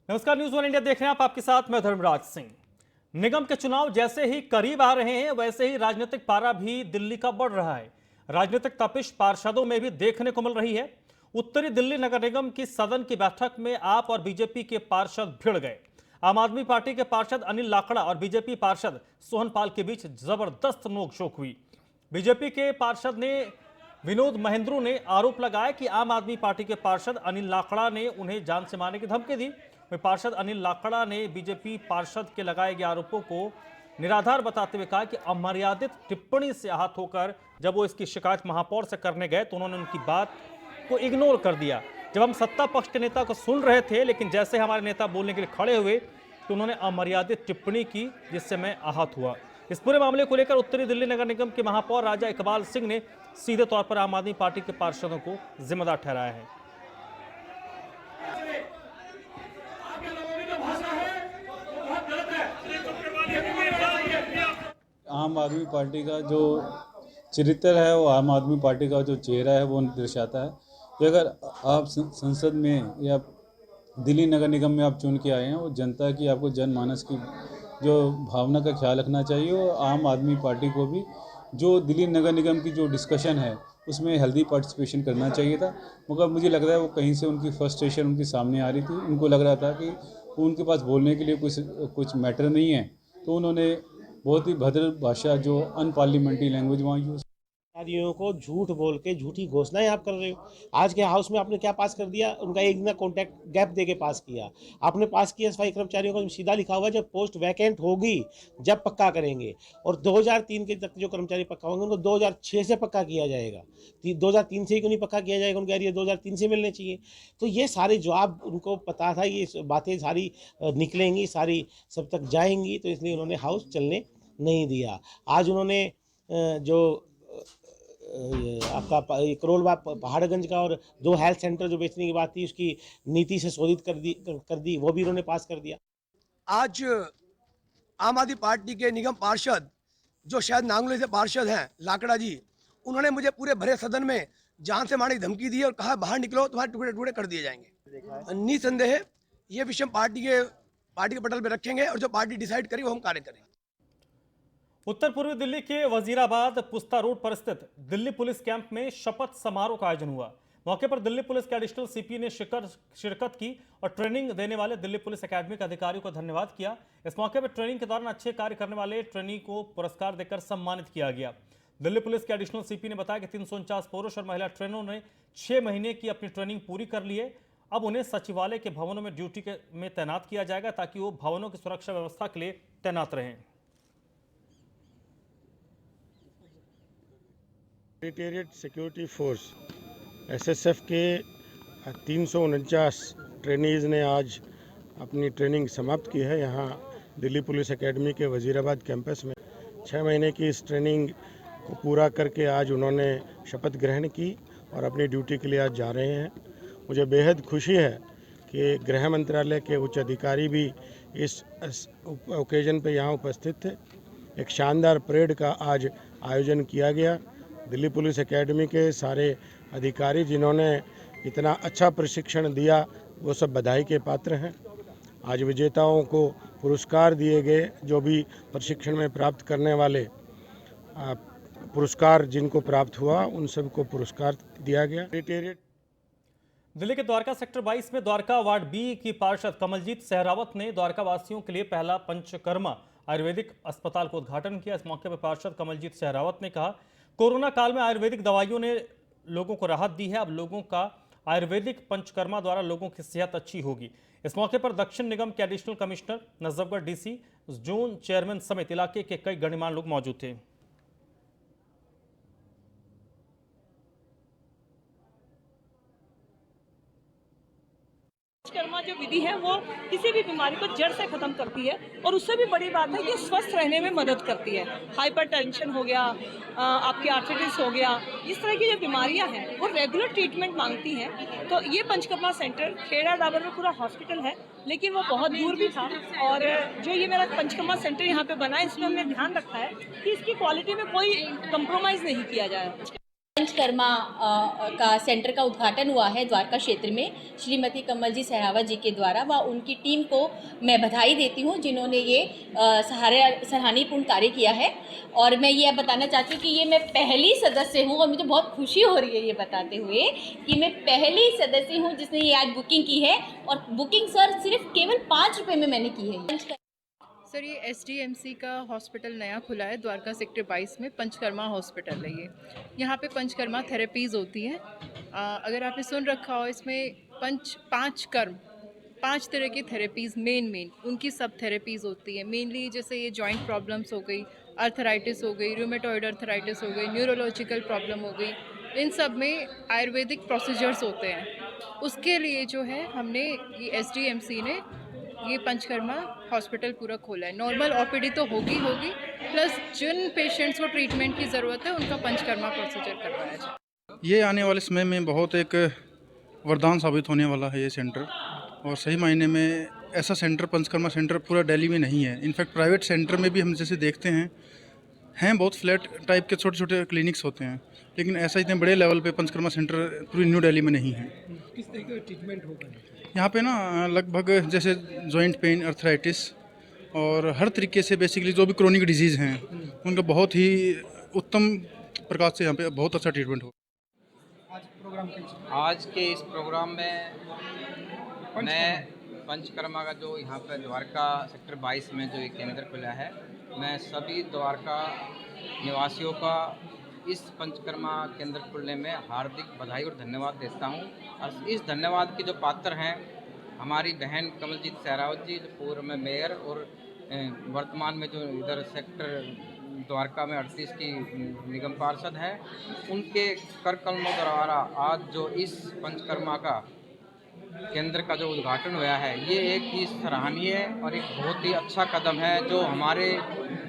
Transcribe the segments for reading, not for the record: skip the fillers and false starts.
नमस्कार, news one India देख रहे हैं आप। आपके साथ मैं धर्मराज सिंह। निगम के चुनाव जैसे ही करीब आ रहे हैं वैसे ही राजनीतिक पारा भी दिल्ली का बढ़ रहा है। राजनीतिक तपिश पार्षदों में भी देखने को मिल रही है। उत्तरी दिल्ली नगर निगम की सदन की बैठक में आप और बीजेपी के पार्षद भिड़ गए। आम आदमी पार्टी के पार्षद अनिल लाकड़ा और बीजेपी पार्षद सोहन पाल के बीच जबरदस्त नोकझोंक हुई। बीजेपी के पार्षद ने विनोद महेंद्रू ने आरोप लगाया कि आम आदमी पार्टी के पार्षद अनिल लाकड़ा ने उन्हें जान से मारने की धमकी दी। वहीं पार्षद अनिल लाकड़ा ने बीजेपी पार्षद के लगाए गए आरोपों को निराधार बताते हुए कहा कि अमर्यादित टिप्पणी से आहत होकर जब वो इसकी शिकायत महापौर से करने गए तो उन्होंने उनकी बात को इग्नोर कर दिया। जब हम सत्ता पक्ष के नेता को सुन रहे थे, लेकिन जैसे हमारे नेता बोलने के लिए खड़े हुए तो उन्होंने अमर्यादित टिप्पणी की, जिससे मैं आहत हुआ। इस पूरे मामले को लेकर उत्तरी दिल्ली नगर निगम के महापौर राजा इकबाल सिंह ने सीधे तौर पर आम आदमी पार्टी के पार्षदों को जिम्मेदार ठहराया है। आम आदमी पार्टी का जो चरित्र है, वो आम आदमी पार्टी का जो चेहरा है वो दर्शाता है कि अगर आप संसद में या दिल्ली नगर निगम में आप चुन के आए हैं, वो जनता की, आपको जनमानस की जो भावना का ख्याल रखना चाहिए। और आम आदमी पार्टी को भी जो दिल्ली नगर निगम की जो डिस्कशन है उसमें हेल्दी पार्टिसिपेशन करना चाहिए था। मगर मुझे लग रहा है वो कहीं से उनकी फ्रस्ट्रेशन उनके सामने आ रही थी। उनको लग रहा था कि उनके पास बोलने के लिए कुछ मैटर नहीं है, तो उन्होंने बहुत ही भद्र भाषा, जो अनपार्लियामेंट्री लैंग्वेज वहाँ यूज़। अधिकारियों को झूठ बोल के झूठी घोषणाएं आप कर रहे हो। आज के हाउस में आपने क्या पास कर दिया? उनका एक दिन का कॉन्ट्रैक्ट गैप देके पास किया। आपने पास किया सफाई कर्मचारियों को सीधा लिखा हुआ जब पोस्ट वैकेंट होगी जब पक्का करेंगे, और 2003 के तक जो कर्मचारी पक्का होंगे उनको 2006 से पक्का किया जाएगा। 2003 से ही क्यों नहीं पक्का किया जाएगा? उनके एरिया 2003 से मिलने चाहिए। तो ये सारे जवाब उनको पता था, ये बातें सारी निकलेंगी, सारी सब तक जाएंगी, तो इसलिए उन्होंने हाउस चलने नहीं दिया। आज उन्होंने जो आपका करोल बाग पहाड़गंज का और 2 हेल्थ सेंटर जो बेचने की बात थी उसकी नीति से शोधित कर दी, वो भी उन्होंने पास कर दिया। आज आम आदमी पार्टी के निगम पार्षद जो शायद नांगलोई से पार्षद हैं, लाकड़ा जी, उन्होंने मुझे पूरे भरे सदन में जान से मारने की धमकी दी और कहा बाहर निकलो, तुम्हारे टुकड़े टुकड़े कर दिए जाएंगे। निसंदेह ये विषय पार्टी के पटल पे रखेंगे और जो पार्टी डिसाइड करेगी वो हम कार्य करेंगे। उत्तर पूर्वी दिल्ली के वजीराबाद पुस्ता रोड पर स्थित दिल्ली पुलिस कैंप में शपथ समारोह का आयोजन हुआ। मौके पर दिल्ली पुलिस के एडिशनल सीपी ने शिरकत की और ट्रेनिंग देने वाले दिल्ली पुलिस अकेडमी के अधिकारियों को धन्यवाद किया। इस मौके पर ट्रेनिंग के दौरान अच्छे कार्य करने वाले ट्रेनी को पुरस्कार देकर सम्मानित किया गया। दिल्ली पुलिस के एडिशनल सीपी ने बताया कि 349 पुरुष और महिला ट्रेनरों ने 6 महीने की अपनी ट्रेनिंग पूरी कर ली है। अब उन्हें सचिवालय के भवनों में ड्यूटी में तैनात किया जाएगा ताकि वो भवनों की सुरक्षा व्यवस्था के लिए तैनात रहें। सेक्रेटेरिएट सिक्योरिटी फोर्स एसएसएफ के 349 ट्रेनीज ने आज अपनी ट्रेनिंग समाप्त की है। यहाँ दिल्ली पुलिस एकेडमी के वजीराबाद कैंपस में 6 महीने की इस ट्रेनिंग को पूरा करके आज उन्होंने शपथ ग्रहण की और अपनी ड्यूटी के लिए आज जा रहे हैं। मुझे बेहद खुशी है कि गृह मंत्रालय के उच्च अधिकारी भी इस ओकेजन पे यहाँ उपस्थित थे। एक शानदार परेड का आज आयोजन किया गया। दिल्ली पुलिस एकेडमी के सारे अधिकारी जिन्होंने इतना अच्छा प्रशिक्षण दिया वो सब बधाई के पात्र हैं। आज विजेताओं को पुरस्कार दिए गए, जो भी प्रशिक्षण में प्राप्त करने वाले पुरस्कार जिनको प्राप्त हुआ उन सबको पुरस्कार दिया गया। दिल्ली के द्वारका सेक्टर 22 में द्वारका वार्ड बी की पार्षद कमलजीत सहरावत ने द्वारका वासियों के लिए पहला पंचकर्मा आयुर्वेदिक अस्पताल का उद्घाटन किया। इस मौके पर पार्षद कमलजीत सहरावत ने कहा, कोरोना काल में आयुर्वेदिक दवाइयों ने लोगों को राहत दी है। अब लोगों का आयुर्वेदिक पंचकर्मा द्वारा लोगों की सेहत अच्छी होगी। इस मौके पर दक्षिण निगम के additional commissioner, Najafgarh DC, zone chairman समेत इलाके के कई गणमान्य लोग मौजूद थे। पंचकर्मा जो विधि है वो किसी भी बीमारी को जड़ से खत्म करती है और उससे भी बड़ी बात है कि स्वस्थ रहने में मदद करती है। हाइपरटेंशन हो गया, आपकी आर्थराइटिस हो गया, इस तरह की जो बीमारियां हैं वो रेगुलर ट्रीटमेंट मांगती हैं। तो ये पंचकर्मा सेंटर खेड़ा डाबर में पूरा हॉस्पिटल है, लेकिन वो बहुत दूर भी था और जो ये मेरा पंचकर्मा सेंटर यहाँ पे बना है इसमें हमने ध्यान रखा है कि इसकी क्वालिटी में कोई कंप्रोमाइज़ नहीं किया जाए। पंचकर्मा का सेंटर का उद्घाटन हुआ है द्वारका क्षेत्र में श्रीमती कमल जी सहरावत जी के द्वारा, व उनकी टीम को मैं बधाई देती हूँ जिन्होंने ये सराहनीयपूर्ण कार्य किया है। और मैं ये बताना चाहती हूँ कि ये मैं पहली सदस्य हूँ और मुझे बहुत खुशी हो रही है ये बताते हुए कि मैं पहली सदस्य हूँ जिसने ये आज बुकिंग की है। और बुकिंग सर सिर्फ केवल 5 रुपये में मैंने की है। सर ये एसडीएमसी का हॉस्पिटल नया खुला है द्वारका सेक्टर 22 में, पंचकर्मा हॉस्पिटल है ये। यहाँ पे पंचकर्मा थेरेपीज़ होती हैं। अगर आपने सुन रखा हो, इसमें पांच तरह की थेरेपीज़ मेन उनकी सब थेरेपीज़ होती हैं। मेनली जैसे ये जॉइंट प्रॉब्लम्स हो गई, अर्थराइटिस हो गई, रूमेटॉइड अर्थराइटिस हो गई, न्यूरोलॉजिकल प्रॉब्लम हो गई, इन सब में आयुर्वेदिक प्रोसीजर्स होते हैं। उसके लिए जो है हमने ये एसडीएमसी ने ये पंचकर्मा हॉस्पिटल पूरा खोला है। नॉर्मल ओपीडी तो होगी, प्लस जिन पेशेंट्स को ट्रीटमेंट की ज़रूरत है उनका पंचकर्मा प्रोसीजर करवाया जाए। ये आने वाले समय में बहुत एक वरदान साबित होने वाला है ये सेंटर, और सही मायने में ऐसा सेंटर पंचकर्मा सेंटर पूरा दिल्ली में नहीं है। इनफैक्ट प्राइवेट सेंटर में भी हम जैसे देखते हैं बहुत फ्लैट टाइप के छोटे छोटे क्लिनिक्स होते हैं, लेकिन ऐसा इतने बड़े लेवल पे पंचकर्मा सेंटर पूरी न्यू दिल्ली में नहीं है। किस तरीके का ट्रीटमेंट होगा यहाँ पे ना लगभग जैसे जॉइंट पेन, अर्थराइटिस और हर तरीके से बेसिकली जो भी क्रोनिक डिजीज़ हैं उनका बहुत ही उत्तम प्रकार से यहाँ पे बहुत अच्छा ट्रीटमेंट हो। आज के इस प्रोग्राम में मैं पंचकर्मा का जो यहाँ पर द्वारका सेक्टर 22 में जो एक केंद्र खुला है, मैं सभी द्वारका निवासियों का इस पंचकर्मा केंद्र खुलने में हार्दिक बधाई और धन्यवाद देता हूँ। और इस धन्यवाद के जो पात्र हैं हमारी बहन कमलजीत सहरावत जी, जो पूर्व में मेयर और वर्तमान में जो इधर सेक्टर द्वारका में 38 की निगम पार्षद है, उनके कर कलमों द्वारा आज जो इस पंचकर्मा का केंद्र का जो उद्घाटन हुआ है, ये एक ही सराहनीय और एक बहुत ही अच्छा कदम है जो हमारे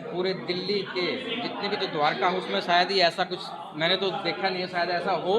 पूरे दिल्ली के जितने भी जो द्वारका है उसमें शायद ही ऐसा कुछ मैंने तो देखा नहीं है, शायद ऐसा हो।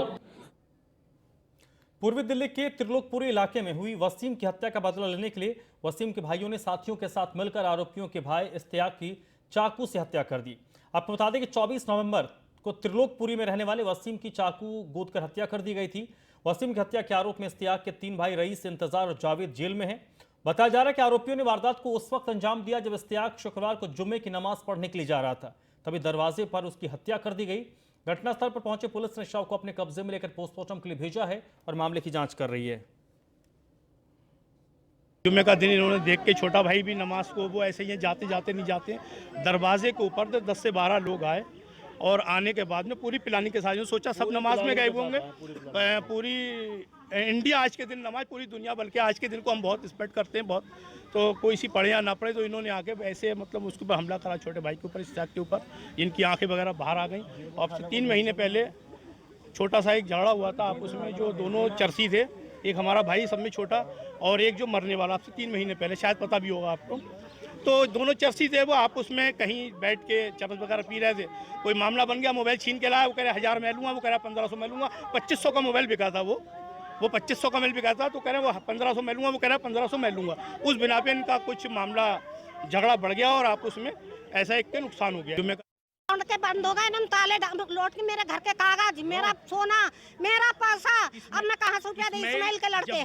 पूर्वी दिल्ली के त्रिलोकपुरी इलाके में हुई वसीम की हत्या का बदला लेने के लिए वसीम के भाइयों ने साथियों के साथ मिलकर आरोपियों के भाई इश्तियाक की चाकू से हत्या कर दी। आपको बता दें कि 24 नवंबर को त्रिलोकपुरी में रहने वाले वसीम की चाकू गोदकर हत्या कर दी गई थी। वसीम की हत्या के आरोप में इश्तियाक के 3 भाई रईस, इंतजार और जावेद जेल में हैं। बताया जा रहा है कि आरोपियों ने वारदात को उस वक्त अंजाम दिया जब इश्तियाक शुक्रवार को जुम्मे की नमाज पढ़ने के लिए जा रहा था, तभी दरवाजे पर उसकी हत्या कर दी गई। घटनास्थल पर पहुंचे पुलिस ने शव को अपने कब्जे में लेकर पोस्टमार्टम के लिए भेजा है और मामले की जांच कर रही है। जुम्मे का दिन इन्होंने देख के, छोटा भाई भी नमाज को वो ऐसे ही जाते जाते नहीं जाते, दरवाजे के ऊपर 10 से 12 लोग आए और आने के बाद में पूरी प्लानिंग के साथ सोचा सब नमाज में गए होंगे। पूरी इंडिया आज के दिन नमाज, पूरी दुनिया बल्कि आज के दिन को हम बहुत रिस्पेक्ट करते हैं बहुत, तो कोई सी पढ़े या ना पढ़े, तो इन्होंने आके ऐसे मतलब उसके ऊपर हमला करा, छोटे भाई के ऊपर, इश्तियाक के ऊपर। इनकी आंखें वगैरह बाहर आ गई। और 3 महीने पहले छोटा सा एक झगड़ा हुआ था आपस में, जो दोनों चरसी थे, एक हमारा भाई सब में छोटा और एक जो मरने वाला, आपसे 3 महीने पहले, शायद पता भी होगा आपको। तो दोनों चरसी थे, वो आपस में कहीं बैठ के चरस वगैरह पी रहे थे, कोई मामला बन गया, मोबाइल छीन के लाया, वो कह रहे 1000 मैं लूँगा, वो कह रहा 1500 मैं लूँगा। 2500 का मोबाइल बिका था, वो 2500 का मोबाइल बिका था, तो कह रहे वो 1500 मैं लूँगा, वो कह रहा 1500 मैं लूँगा। उस बिना पे इनका कुछ मामला झगड़ा बढ़ गया और आपस में ऐसा एक के नुकसान हो गया। के बंद हो गए, एकदम ताले लौट के मेरे घर के कागज, मेरा सोना, मेरा पैसा, अब मैं कहाँ से रुपया दे? इस्माइल के लड़के,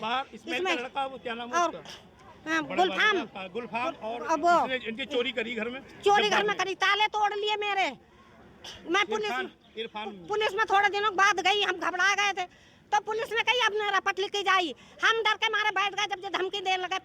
गुलफाम और अब इनकी चोरी करी घर में, करी, ताले तोड़ लिए मेरे। मैं पुलिस में थोड़े दिनों बाद गई, हम घबरा गए थे, तो पुलिस ने कही अब रपट लिखी जाई, हम डर के मारे बैठ गए। जब धमकी देने लगे,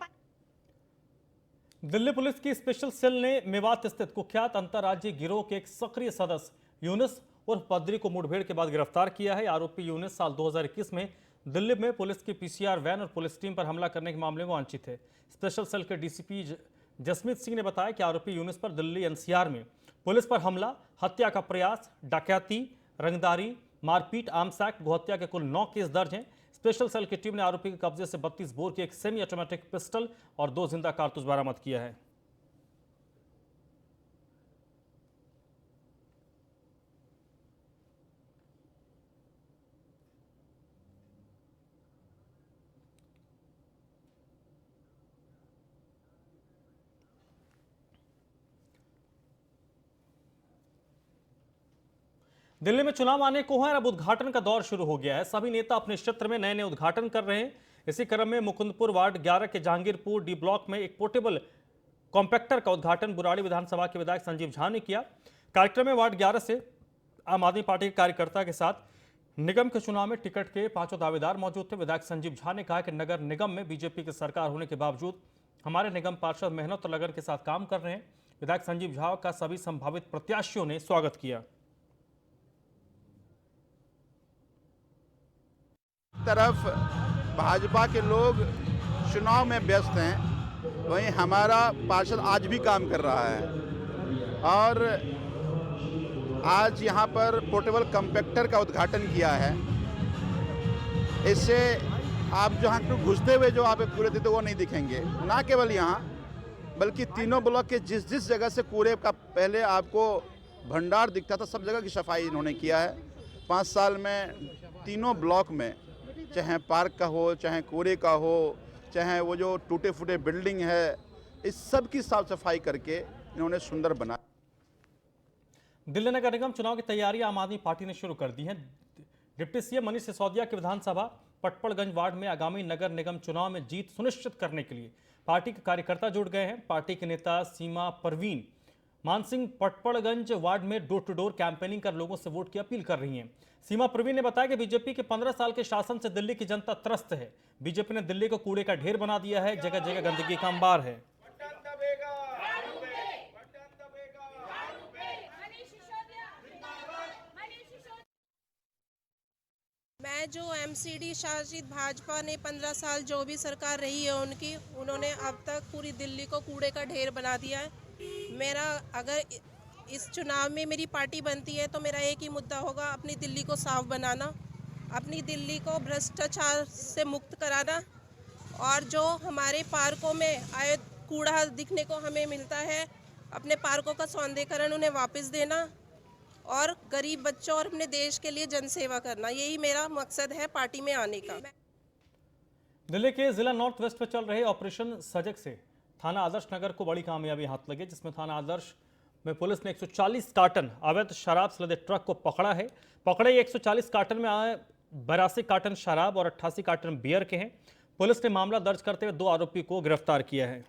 दिल्ली पुलिस की स्पेशल सेल ने मेवात स्थित कुख्यात अंतर्राज्यीय गिरोह के एक सक्रिय सदस्य यूनुस उर्फ बद्री को मुठभेड़ के बाद गिरफ्तार किया है। आरोपी यूनुस साल 2021 में दिल्ली में पुलिस की पीसीआर वैन और पुलिस टीम पर हमला करने के मामले में वांछित थे। स्पेशल सेल के डीसीपी जसमीत सिंह ने बताया कि आरोपी यूनुस पर दिल्ली एनसीआर में पुलिस पर हमला, हत्या का प्रयास, डकैती, रंगदारी, मारपीट, आर्म्स एक्ट, गोहत्या के कुल 9 केस दर्ज हैं। स्पेशल सेल की टीम ने आरोपी के कब्जे से 32 बोर की एक सेमी ऑटोमेटिक पिस्टल और 2 जिंदा कारतूस बरामद किया है। दिल्ली में चुनाव आने को है और अब उद्घाटन का दौर शुरू हो गया है। सभी नेता अपने क्षेत्र में नए नए उद्घाटन कर रहे हैं। इसी क्रम में मुकुंदपुर वार्ड 11 के जहांगीरपुर डी ब्लॉक में एक पोर्टेबल कॉम्पैक्टर का उद्घाटन बुराड़ी विधानसभा के विधायक संजीव झा ने किया। कार्यक्रम में वार्ड 11 से आम आदमी पार्टी के कार्यकर्ता के साथ निगम के चुनाव में टिकट के 5 दावेदार मौजूद थे। विधायक संजीव झा ने कहा कि नगर निगम में बीजेपी की सरकार होने के बावजूद हमारे निगम पार्षद मेहनत और लगन के साथ काम कर रहे हैं। विधायक संजीव झा का सभी संभावित प्रत्याशियों ने स्वागत किया। तरफ भाजपा के लोग चुनाव में व्यस्त हैं, वहीं हमारा पार्षद आज भी काम कर रहा है और आज यहाँ पर पोर्टेबल कॉम्पैक्टर का उद्घाटन किया है। इससे आप जहाँ पर घुसते हुए जो आप कूड़े थे तो वो नहीं दिखेंगे। ना केवल यहाँ बल्कि तीनों ब्लॉक के जिस जगह से कूड़े का पहले आपको भंडार दिखता था, सब जगह की सफाई इन्होंने किया है। 5 साल में तीनों ब्लॉक में, चाहे पार्क का हो, चाहे कूड़े का हो, चाहे वो जो टूटे फूटे बिल्डिंग है, इस सब की साफ सफाई करके इन्होंने सुंदर बनाया। दिल्ली नगर निगम चुनाव की तैयारी आम आदमी पार्टी ने शुरू कर दी है। डिप्टी सीएम मनीष सिसोदिया की विधानसभा पटपड़गंज वार्ड में आगामी नगर निगम चुनाव में जीत सुनिश्चित करने के लिए पार्टी के कार्यकर्ता जुड़ गए हैं। पार्टी के नेता सीमा परवीन मानसिंह पटपड़गंज वार्ड में डोर टू डोर कैंपेनिंग कर लोगों से वोट की अपील कर रही हैं। सीमा परवीन ने बताया कि बीजेपी के 15 साल के शासन से दिल्ली की जनता त्रस्त है। बीजेपी ने दिल्ली को कूड़े का ढेर बना दिया है, जगह जगह गंदगी का अंबार है। मैं जो एमसीडी शासित भाजपा ने 15 साल जो भी सरकार रही है उनकी, उन्होंने अब तक पूरी दिल्ली को कूड़े का ढेर बना दिया है। मेरा अगर इस चुनाव में मेरी पार्टी बनती है तो मेरा एक ही मुद्दा होगा, अपनी दिल्ली को साफ बनाना, अपनी दिल्ली को भ्रष्टाचार से मुक्त कराना और जो हमारे पार्कों में आए कूड़ा दिखने को हमें मिलता है, अपने पार्कों का सौंदर्यीकरण उन्हें वापस देना और गरीब बच्चों और अपने देश के लिए जनसेवा करना, यही मेरा मकसद है पार्टी में आने का। दिल्ली के जिला नॉर्थ वेस्ट में चल रहे ऑपरेशन सजग से थाना आदर्श नगर को बड़ी कामयाबी हाथ लगी, जिसमें थाना आदर्श में पुलिस ने 140 कार्टन अवैध शराब से लदे ट्रक को पकड़ा है। पकड़े 140 कार्टन में 82 कार्टन शराब और 88 कार्टन बियर के हैं। पुलिस ने मामला दर्ज करते हुए 2 आरोपी को गिरफ्तार किया है।